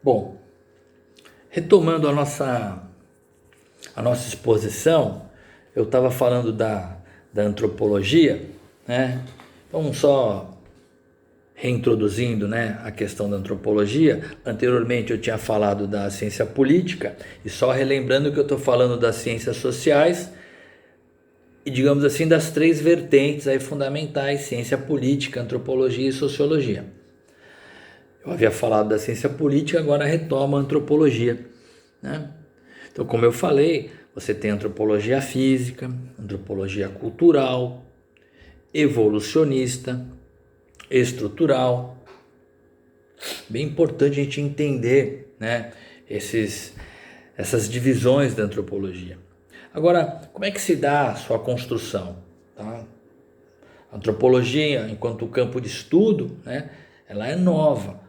Bom, retomando a nossa exposição, eu estava falando da antropologia, né? Então, só reintroduzindo, né, a questão da antropologia. Anteriormente eu tinha falado da ciência política, e só relembrando que eu estou falando das ciências sociais e, digamos assim, das três vertentes aí fundamentais: ciência política, antropologia e sociologia. Eu havia falado da ciência política, agora retomo a antropologia, né? Então, como eu falei, você tem antropologia física, antropologia cultural, evolucionista, estrutural. Bem importante a gente entender, né, essas divisões da antropologia. Agora, como é que se dá a sua construção? Tá? A antropologia, enquanto campo de estudo, né, ela é nova.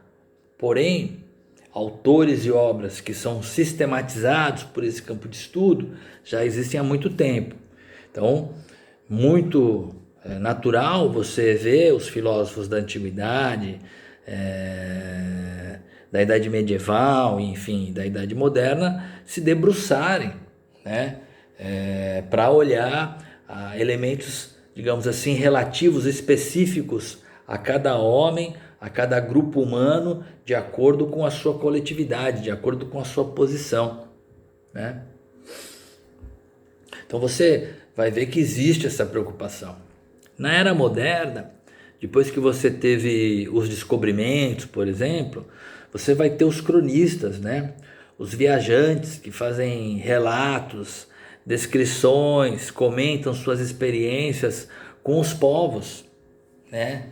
Porém, autores e obras que são sistematizados por esse campo de estudo já existem há muito tempo. Então, muito natural você ver os filósofos da antiguidade, da Idade Medieval, enfim, da Idade Moderna, se debruçarem, né, para olhar elementos, digamos assim, relativos, específicos a cada homem, a cada grupo humano, de acordo com a sua coletividade, de acordo com a sua posição, né? Então você vai ver que existe essa preocupação. Na era moderna, depois que você teve os descobrimentos, por exemplo, você vai ter os cronistas, né? Os viajantes que fazem relatos, descrições, comentam suas experiências com os povos, né?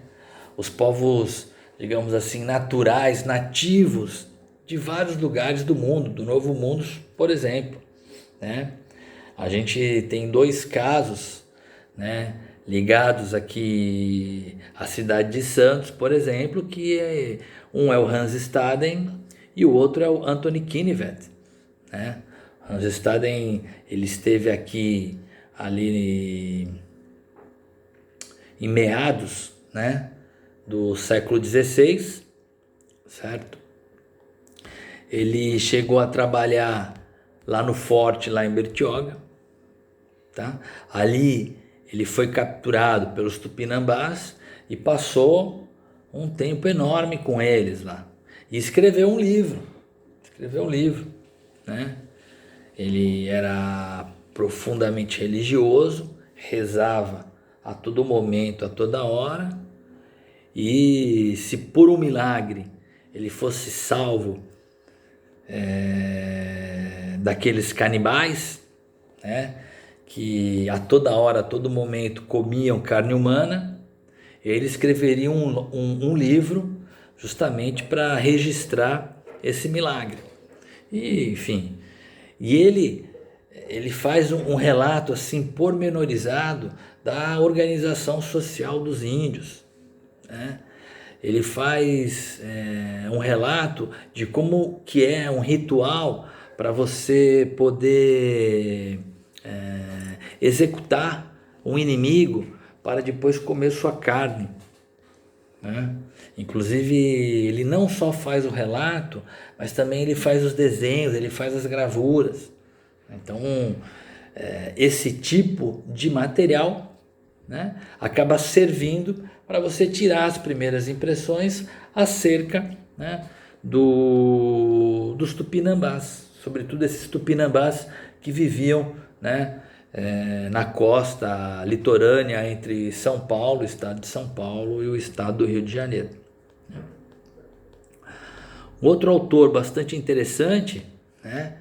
Os povos, digamos assim, naturais, nativos de vários lugares do mundo, do Novo Mundo, por exemplo, né? A gente tem dois casos, né, ligados aqui à cidade de Santos, por exemplo, um é o Hans Staden e o outro é o Anthony Kinnivet, né? Hans Staden, ele esteve aqui ali em meados, né, do século XVI, certo? Ele chegou a trabalhar lá no forte, lá em Bertioga, tá? Ali ele foi capturado pelos Tupinambás e passou um tempo enorme com eles lá. E escreveu um livro, né? Ele era profundamente religioso, rezava a todo momento, a toda hora, e se por um milagre ele fosse salvo daqueles canibais, né, que a toda hora, a todo momento comiam carne humana, ele escreveria um livro justamente para registrar esse milagre. E, enfim, e ele faz um relato assim pormenorizado da organização social dos índios, né? Ele faz um relato de como que é um ritual para você poder executar um inimigo para depois comer sua carne, né? Inclusive, ele não só faz o relato, mas também ele faz os desenhos, ele faz as gravuras. Então, esse tipo de material, né, acaba servindo para você tirar as primeiras impressões acerca, né, dos tupinambás, sobretudo esses tupinambás que viviam, né, na costa litorânea entre São Paulo, o estado de São Paulo, e o estado do Rio de Janeiro. Outro autor bastante interessante, né,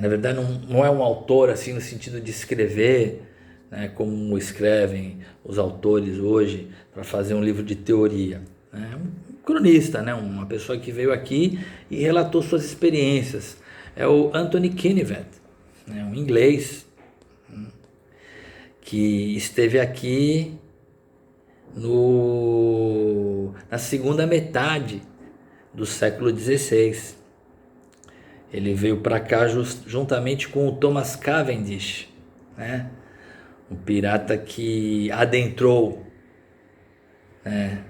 na verdade não é um autor assim no sentido de escrever, né, como escrevem os autores hoje para fazer um livro de teoria, né? Um cronista, né, uma pessoa que veio aqui e relatou suas experiências. É o Anthony Kinnivet, né, um inglês que esteve aqui na segunda metade do século XVI. Ele veio para cá juntamente com o Thomas Cavendish, né? Um pirata que adentrou, né,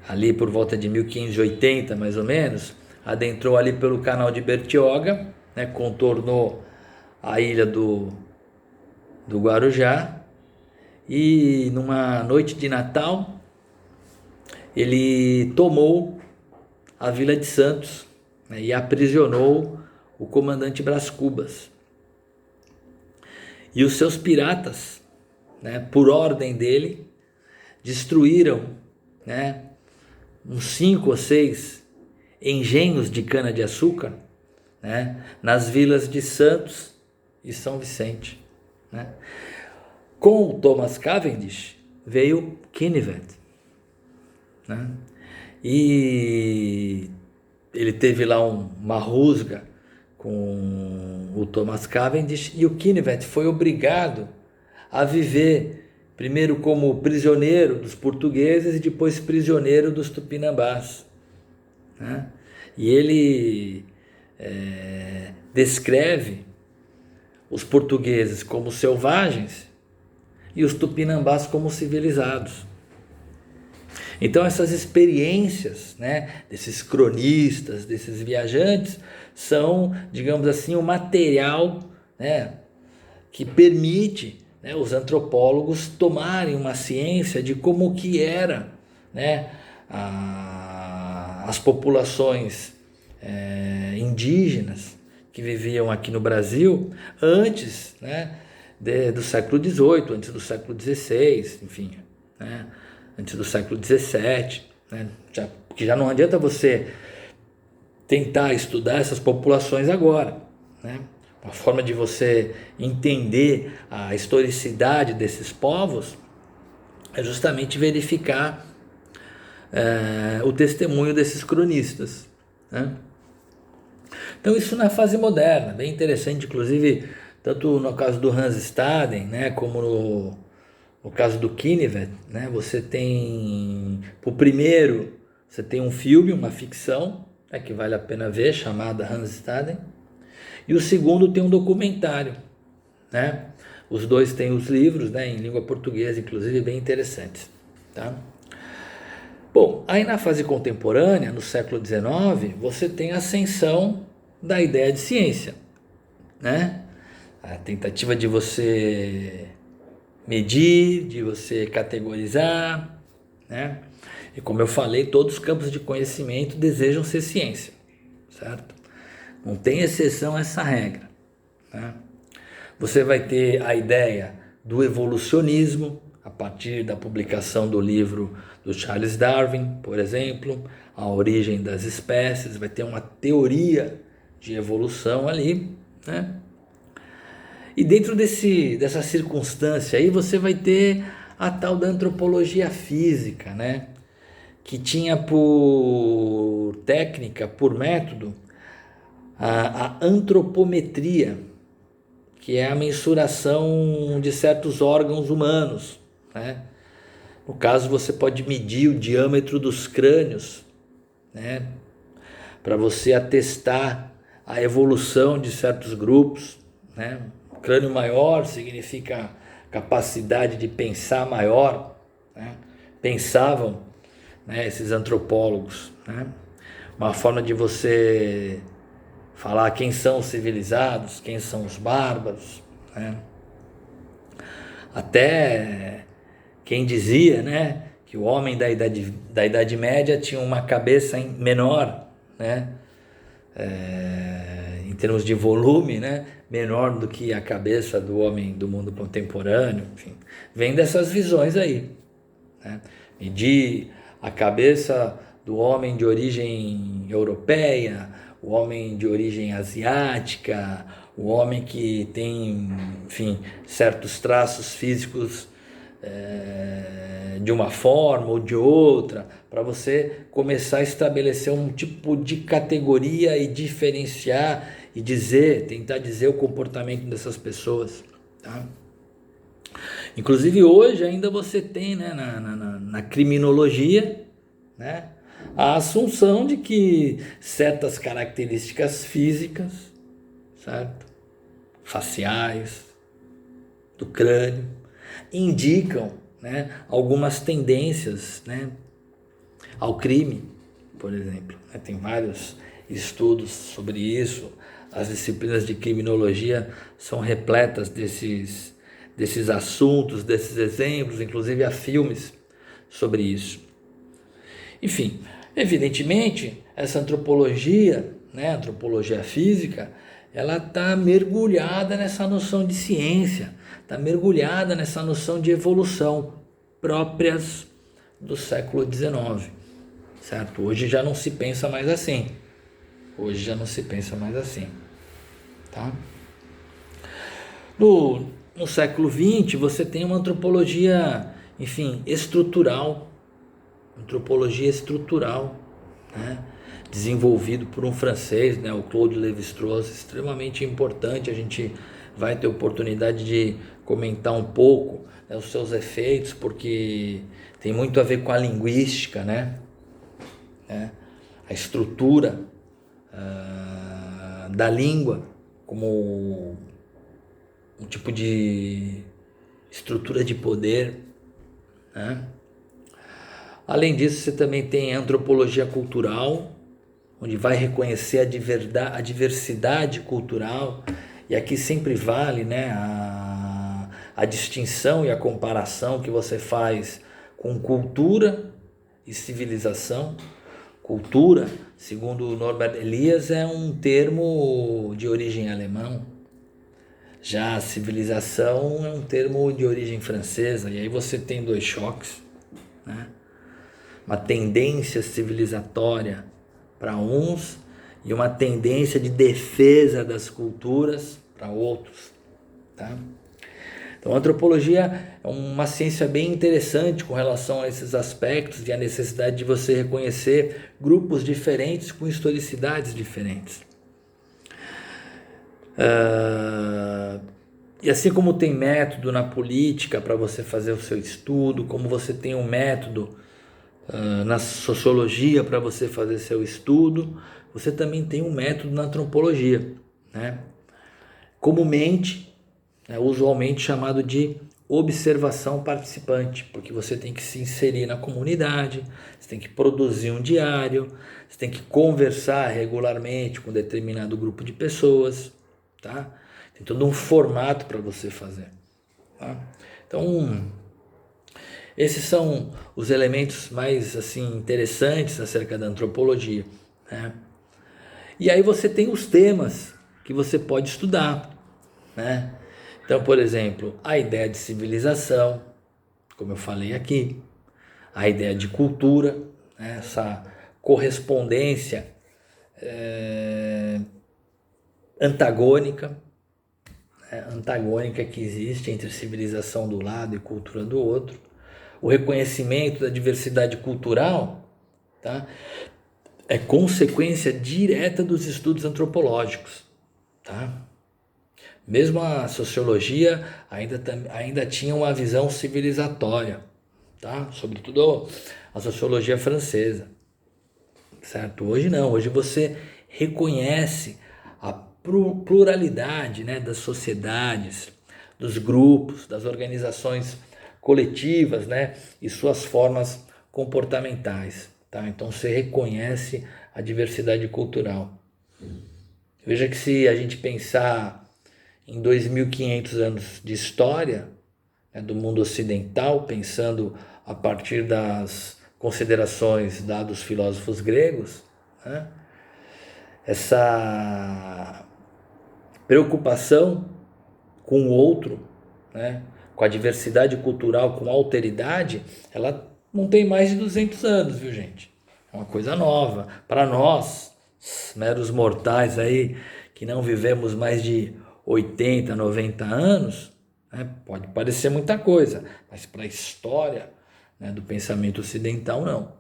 ali por volta de 1580, mais ou menos, adentrou ali pelo canal de Bertioga, né, contornou a ilha do Guarujá, e numa noite de Natal ele tomou a Vila de Santos, né, e aprisionou o comandante Brás Cubas. E os seus piratas, né, por ordem dele, destruíram, né, uns 5 ou 6 engenhos de cana-de-açúcar, né, nas vilas de Santos e São Vicente. Né. Com o Thomas Cavendish veio Kinnivet, né, e ele teve lá uma rusga com o Thomas Cavendish, e o Kinnivet foi obrigado a viver primeiro como prisioneiro dos portugueses e depois prisioneiro dos tupinambás, né? E ele descreve os portugueses como selvagens e os tupinambás como civilizados. Então essas experiências, né, desses cronistas, desses viajantes, são, digamos assim, o material, né, que permite, né, os antropólogos tomarem uma ciência de como que era, né, as populações indígenas que viviam aqui no Brasil antes, né, do século XVIII, antes do século XVI, enfim, né, antes do século XVII, né, porque já não adianta você tentar estudar essas populações agora, né? Uma forma de você entender a historicidade desses povos é justamente verificar o testemunho desses cronistas, né? Então isso na fase moderna, bem interessante, inclusive tanto no caso do Hans Staden, né, como no caso do Kinnivet, né, você tem, o primeiro, você tem um filme, uma ficção, né, que vale a pena ver, chamada Hans Staden, e o segundo tem um documentário, né? Os dois têm os livros, né, em língua portuguesa, inclusive bem interessantes, tá? Bom, aí na fase contemporânea, no século XIX, você tem a ascensão da ideia de ciência, né? A tentativa de você medir, de você categorizar, né? E como eu falei, todos os campos de conhecimento desejam ser ciência, certo? Não tem exceção a essa regra, né? Você vai ter a ideia do evolucionismo, a partir da publicação do livro do Charles Darwin, por exemplo, A Origem das Espécies, vai ter uma teoria de evolução ali, né? E dentro dessa circunstância aí você vai ter a tal da antropologia física, né? Que tinha por técnica, por método, a antropometria, que é a mensuração de certos órgãos humanos, né? No caso, você pode medir o diâmetro dos crânios, né, para você atestar a evolução de certos grupos, né? O crânio maior significa capacidade de pensar maior, né? Pensavam, né, esses antropólogos, né? Uma forma de você falar quem são os civilizados, quem são os bárbaros, né? Até quem dizia, né, que o homem da Idade Média tinha uma cabeça menor, né, em termos de volume, né, menor do que a cabeça do homem do mundo contemporâneo, enfim, vem dessas visões aí, né? Medir a cabeça do homem de origem europeia, o homem de origem asiática, o homem que tem, enfim, certos traços físicos de uma forma ou de outra, para você começar a estabelecer um tipo de categoria e diferenciar e tentar dizer o comportamento dessas pessoas, tá? Inclusive hoje ainda você tem, né, na criminologia, né, a assunção de que certas características físicas, certo? Faciais, do crânio, indicam, né, algumas tendências, né, ao crime, por exemplo. Tem vários estudos sobre isso. As disciplinas de criminologia são repletas desses assuntos, desses exemplos, inclusive há filmes sobre isso. Enfim, evidentemente, essa antropologia, né, antropologia física, ela está mergulhada nessa noção de ciência, está mergulhada nessa noção de evolução próprias do século XIX, certo? Hoje já não se pensa mais assim. Tá? No século XX, você tem uma antropologia, enfim, estrutural, né? Desenvolvido por um francês, né, o Claude Lévi-Strauss, extremamente importante. A gente vai ter oportunidade de comentar um pouco, né, os seus efeitos, porque tem muito a ver com a linguística, né? A estrutura da língua como um tipo de estrutura de poder, né? Além disso, você também tem a antropologia cultural, onde vai reconhecer a diversidade cultural, e aqui sempre vale, né, a distinção e a comparação que você faz com cultura e civilização. Cultura, segundo Norbert Elias, é um termo de origem alemã. Já a civilização é um termo de origem francesa, e aí você tem dois choques, né? Uma tendência civilizatória para uns e uma tendência de defesa das culturas para outros, tá? Então, a antropologia é uma ciência bem interessante com relação a esses aspectos e a necessidade de você reconhecer grupos diferentes com historicidades diferentes. E assim como tem método na política para você fazer o seu estudo, como você tem um método na sociologia para você fazer seu estudo, você também tem um método na antropologia, né? Comumente, usualmente chamado de observação participante, porque você tem que se inserir na comunidade, você tem que produzir um diário, você tem que conversar regularmente com determinado grupo de pessoas, tá? Tem todo um formato para você fazer, tá? Então, esses são os elementos mais assim interessantes acerca da antropologia, né? E aí você tem os temas que você pode estudar, né? Então, por exemplo, a ideia de civilização, como eu falei aqui, a ideia de cultura, né? Essa correspondência antagônica que existe entre civilização do lado e cultura do outro. O reconhecimento da diversidade cultural, tá? É consequência direta dos estudos antropológicos, tá? Mesmo a sociologia ainda tinha uma visão civilizatória, tá? Sobretudo a sociologia francesa, certo? Hoje não, hoje você reconhece a pluralidade, né, das sociedades, dos grupos, das organizações coletivas, né, e suas formas comportamentais, tá? Então você reconhece a diversidade cultural. Veja que se a gente pensar em 2.500 anos de história, né, do mundo ocidental, pensando a partir das considerações dadas dos filósofos gregos, né, essa preocupação com o outro, né, com a diversidade cultural, com a alteridade, ela não tem mais de 200 anos, viu, gente? É uma coisa nova. Para nós, meros mortais aí, que não vivemos mais de 80, 90 anos, né, pode parecer muita coisa, mas para a história, né, do pensamento ocidental, não.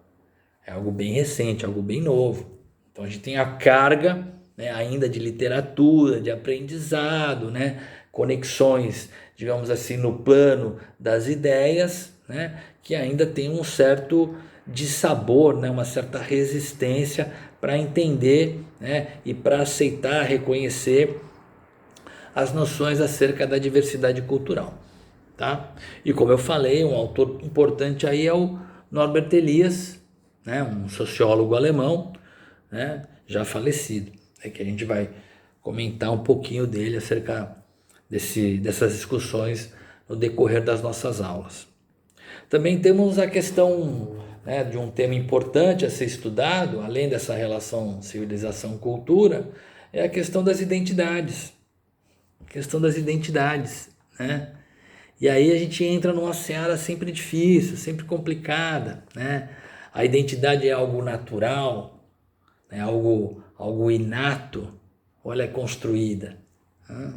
É algo bem recente, algo bem novo. Então a gente tem a carga, né, ainda de literatura, de aprendizado, né, conexões, digamos assim, no plano das ideias, né, que ainda tem um certo dissabor, né, uma certa resistência para entender, né, e para aceitar, reconhecer as noções acerca da diversidade cultural, tá? E como eu falei, um autor importante aí é o Norbert Elias, né, um sociólogo alemão, né, já falecido. É que a gente vai comentar um pouquinho dele acerca dessas discussões no decorrer das nossas aulas. Também temos a questão, né, de um tema importante a ser estudado, além dessa relação civilização-cultura, é a questão das identidades. A questão das identidades, né? E aí a gente entra numa seara sempre difícil, sempre complicada, né? A identidade é algo natural, né? algo inato, ou ela é construída? Né?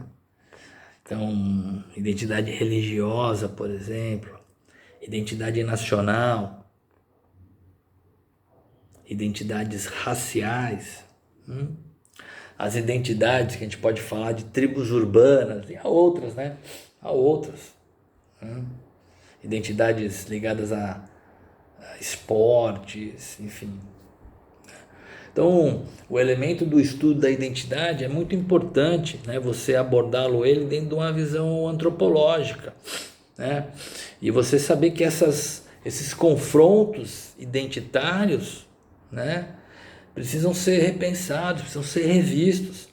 Então, identidade religiosa, por exemplo, identidade nacional, identidades raciais, as identidades que a gente pode falar de tribos urbanas, e há outras, né? Há outras. Identidades ligadas a esportes, enfim. Então, o elemento do estudo da identidade é muito importante, né? Você abordá-lo ele dentro de uma visão antropológica, né? E você saber que esses confrontos identitários, né, precisam ser repensados, precisam ser revistos,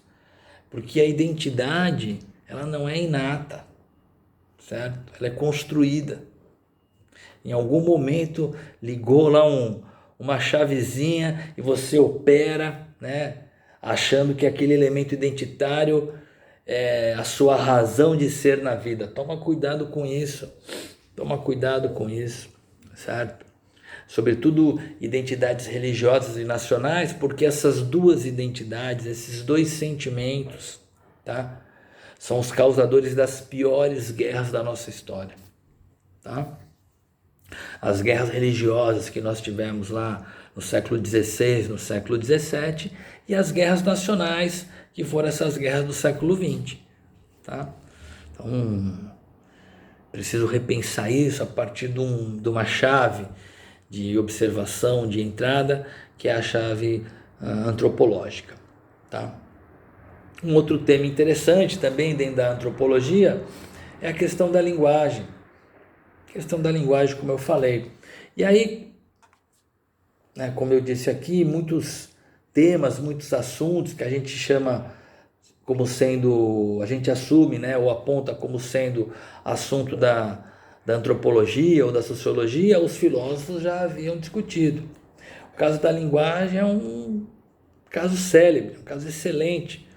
porque a identidade, ela não é inata, certo? Ela é construída. Em algum momento ligou lá uma chavezinha e você opera, né, achando que aquele elemento identitário é a sua razão de ser na vida. Toma cuidado com isso. Toma cuidado com isso, certo? Sobretudo identidades religiosas e nacionais, porque essas duas identidades, esses dois sentimentos, tá? São os causadores das piores guerras da nossa história, tá? As guerras religiosas que nós tivemos lá no século XVI, no século XVII, e as guerras nacionais, que foram essas guerras do século XX, tá? Então, preciso repensar isso a partir de uma chave de observação, de entrada, que é a chave antropológica, tá? Um outro tema interessante também dentro da antropologia é a questão da linguagem. A questão da linguagem, como eu falei. E aí, né, como eu disse aqui, muitos temas, muitos assuntos que a gente chama como sendo, a gente assume, né, ou aponta como sendo assunto da antropologia ou da sociologia, os filósofos já haviam discutido. O caso da linguagem é um caso célebre, um caso excelente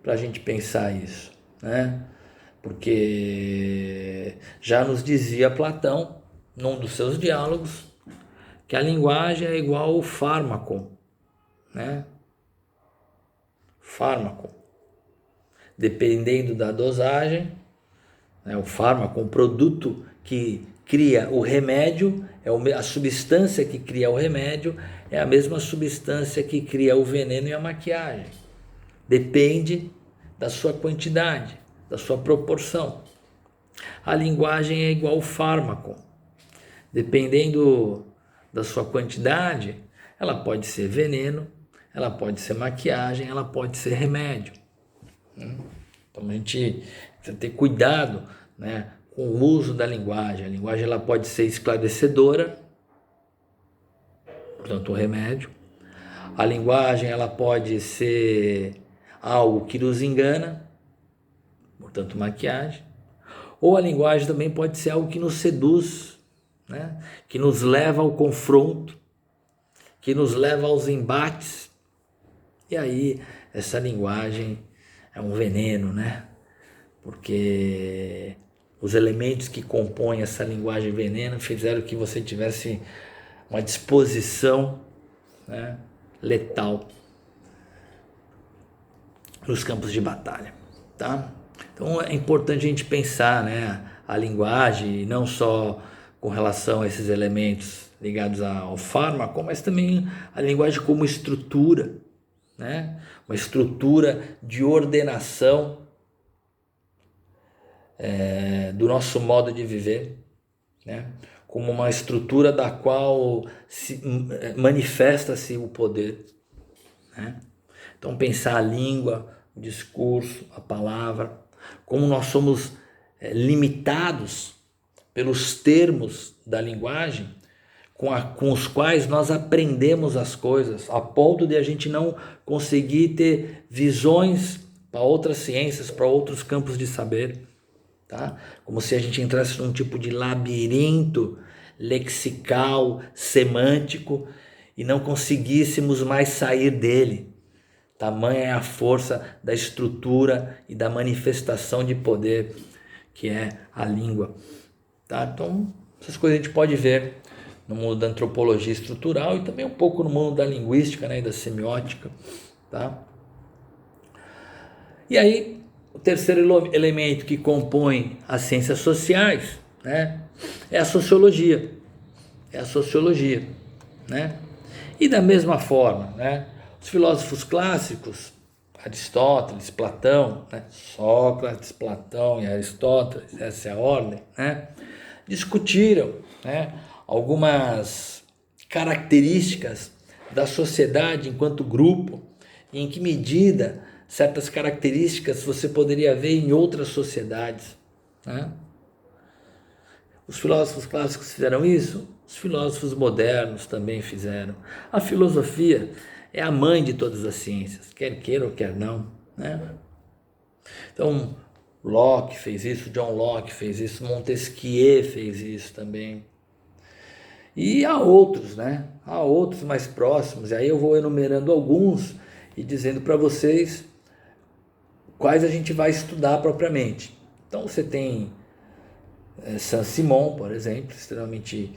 para a gente pensar isso, né? Porque já nos dizia Platão, num dos seus diálogos, que a linguagem é igual ao fármaco, né? Fármaco. Dependendo da dosagem, né, o fármaco, um produto que cria o remédio, a substância que cria o remédio é a mesma substância que cria o veneno e a maquiagem. Depende da sua quantidade, da sua proporção. A linguagem é igual ao fármaco. Dependendo da sua quantidade, ela pode ser veneno, ela pode ser maquiagem, ela pode ser remédio. Então a gente precisa ter cuidado, né, com o uso da linguagem. A linguagem ela pode ser esclarecedora, portanto, um remédio. A linguagem ela pode ser algo que nos engana, portanto, maquiagem. Ou a linguagem também pode ser algo que nos seduz, né, que nos leva ao confronto, que nos leva aos embates. E aí, essa linguagem é um veneno, né? Porque os elementos que compõem essa linguagem veneno fizeram que você tivesse uma disposição, né, letal nos campos de batalha, tá? Então é importante a gente pensar, né, a linguagem, não só com relação a esses elementos ligados ao fármaco, mas também a linguagem como estrutura, né? Uma estrutura de ordenação do nosso modo de viver, né? Como uma estrutura da qual manifesta-se o poder, né? Então pensar a língua, o discurso, a palavra, como nós somos limitados pelos termos da linguagem, com os quais nós aprendemos as coisas, a ponto de a gente não conseguir ter visões para outras ciências, para outros campos de saber, tá? Como se a gente entrasse num tipo de labirinto lexical, semântico, e não conseguíssemos mais sair dele. Tamanha é a força da estrutura e da manifestação de poder que é a língua, tá? Então, essas coisas a gente pode ver no mundo da antropologia estrutural e também um pouco no mundo da linguística, né, e da semiótica, tá? E aí, o terceiro elemento que compõe as ciências sociais, né, é a sociologia. É a sociologia, né? E da mesma forma, né, os filósofos clássicos, Aristóteles, Platão, né, Sócrates, Platão e Aristóteles, essa é a ordem, né, discutiram, né, algumas características da sociedade enquanto grupo, e em que medida certas características você poderia ver em outras sociedades, né? Os filósofos clássicos fizeram isso, os filósofos modernos também fizeram. A filosofia é a mãe de todas as ciências, quer queira ou quer não, né? Então, Locke fez isso, John Locke fez isso, Montesquieu fez isso também. E há outros, né? Há outros mais próximos, e aí eu vou enumerando alguns e dizendo para vocês quais a gente vai estudar propriamente. Então você tem Saint-Simon, por exemplo, extremamente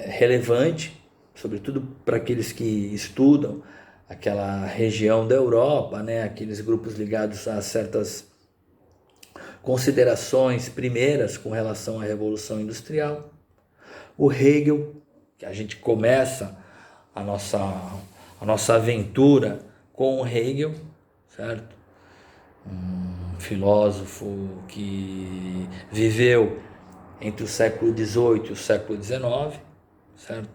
relevante, sobretudo para aqueles que estudam aquela região da Europa, né? Aqueles grupos ligados a certas considerações primeiras com relação à Revolução Industrial. O Hegel, que a gente começa a nossa aventura com o Hegel, certo? Um filósofo que viveu entre o século XVIII e o século XIX, certo?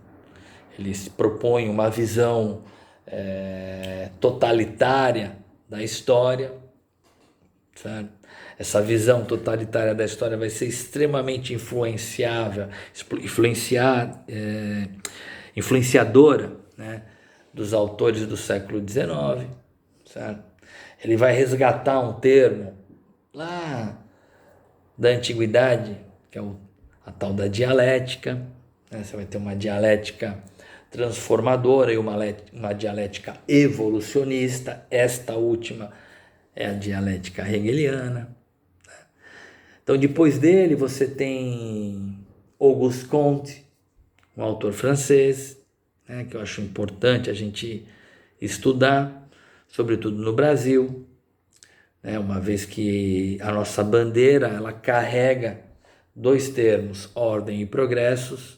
Ele se propõe uma visão totalitária da história, certo? Essa visão totalitária da história vai ser extremamente influenciadora, né, dos autores do século XIX, certo? Ele vai resgatar um termo lá da antiguidade, que é a tal da dialética, né? Você vai ter uma dialética transformadora e uma dialética evolucionista. Esta última é a dialética hegeliana. Então, depois dele, você tem Auguste Comte, um autor francês, né, que eu acho importante a gente estudar, sobretudo no Brasil, né, uma vez que a nossa bandeira ela carrega dois termos, ordem e progresso,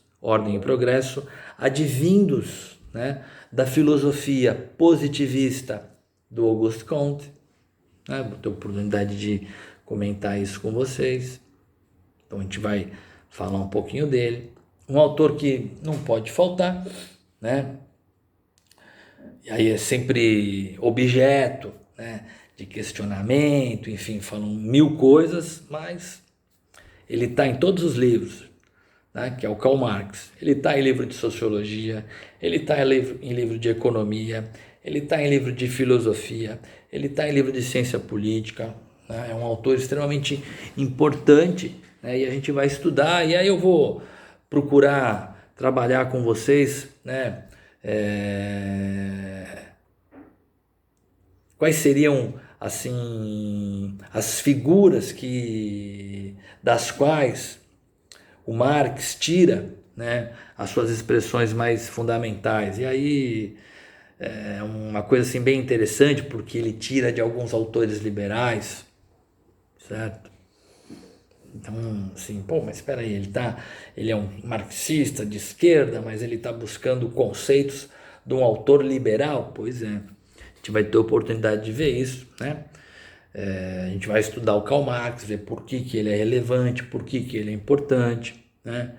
advindos, né, da filosofia positivista do Auguste Comte, né? Vou ter a oportunidade de comentar isso com vocês, então a gente vai falar um pouquinho dele. Um autor que não pode faltar, né? E aí é sempre objeto, né, de questionamento, enfim, falam mil coisas, mas ele está em todos os livros, né, que é o Karl Marx. Ele está em livro de sociologia, ele está em livro de economia, ele está em livro de filosofia, ele está em livro de ciência política, né? É um autor extremamente importante, né, e a gente vai estudar, e aí eu vou procurar trabalhar com vocês, né, quais seriam assim as figuras das quais o Marx tira, né, as suas expressões mais fundamentais. E aí é uma coisa assim bem interessante, porque ele tira de alguns autores liberais, certo? Então, assim, mas espera aí, ele é um marxista de esquerda, mas ele está buscando conceitos de um autor liberal? Pois é, a gente vai ter oportunidade de ver isso, né? A gente vai estudar o Karl Marx, ver por que ele é relevante, por que ele é importante, né?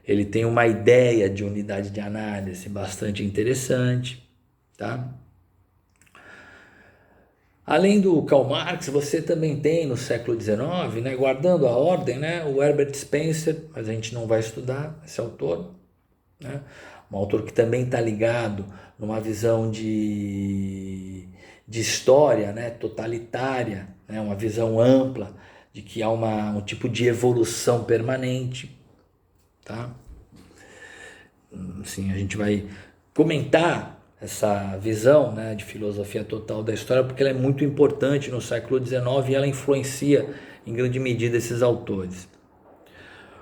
Ele tem uma ideia de unidade de análise bastante interessante, tá? Além do Karl Marx, você também tem no século XIX, né, guardando a ordem, né, o Herbert Spencer, mas a gente não vai estudar esse autor, né? Um autor que também está ligado numa visão de história, né? Totalitária, né? Uma visão ampla de que há um tipo de evolução permanente, tá? Assim, a gente vai comentar essa visão, né, de filosofia total da história porque ela é muito importante no século XIX e ela influencia em grande medida esses autores.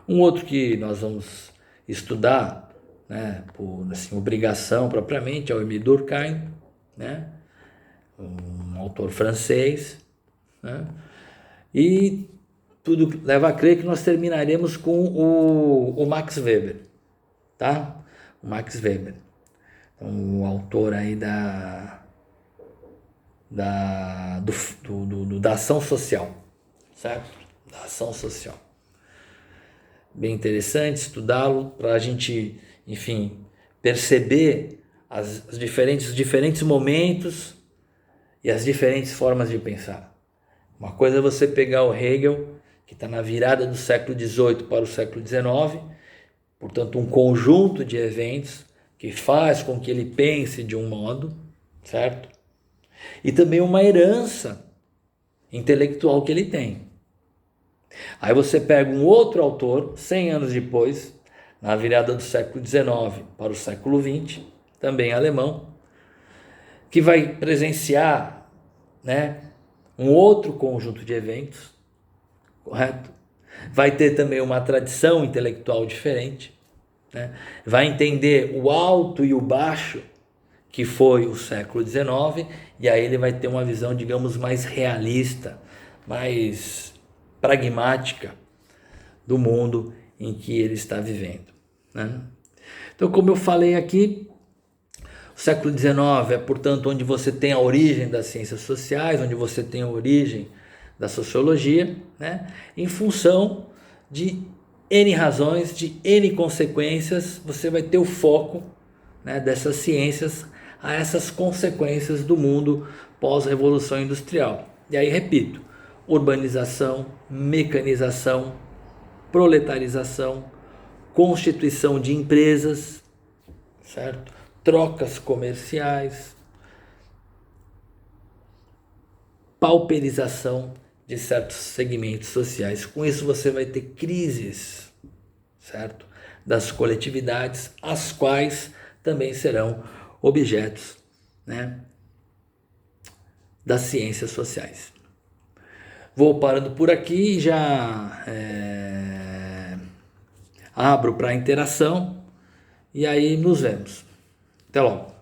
Um outro que nós vamos estudar, né, por assim, obrigação propriamente, é o Émile Durkheim, né, um autor francês, né, e tudo leva a crer que nós terminaremos com o Max Weber, tá? O Max Weber, então, o autor aí da ação social, certo? Da ação social. Bem interessante estudá-lo para a gente, enfim, perceber os diferentes momentos e as diferentes formas de pensar. Uma coisa é você pegar o Hegel, que está na virada do século XVIII para o século XIX, portanto um conjunto de eventos que faz com que ele pense de um modo, certo? E também uma herança intelectual que ele tem. Aí você pega um outro autor, 100 anos depois, na virada do século XIX para o século XX, também alemão, que vai presenciar, né, um outro conjunto de eventos, correto? Vai ter também uma tradição intelectual diferente, né? Vai entender o alto e o baixo que foi o século XIX, e aí ele vai ter uma visão, digamos, mais realista, mais pragmática do mundo em que ele está vivendo, né? Então, como eu falei aqui, o século XIX é, portanto, onde você tem a origem das ciências sociais, onde você tem a origem da sociologia, né? Em função de N razões, de N consequências, você vai ter o foco, né, dessas ciências a essas consequências do mundo pós-revolução industrial. E aí, repito, urbanização, mecanização, proletarização, constituição de empresas, certo? Trocas comerciais, pauperização de certos segmentos sociais. Com isso você vai ter crises, certo? Das coletividades, as quais também serão objetos, né, das ciências sociais. Vou parando por aqui e já abro para interação e aí nos vemos. Até logo.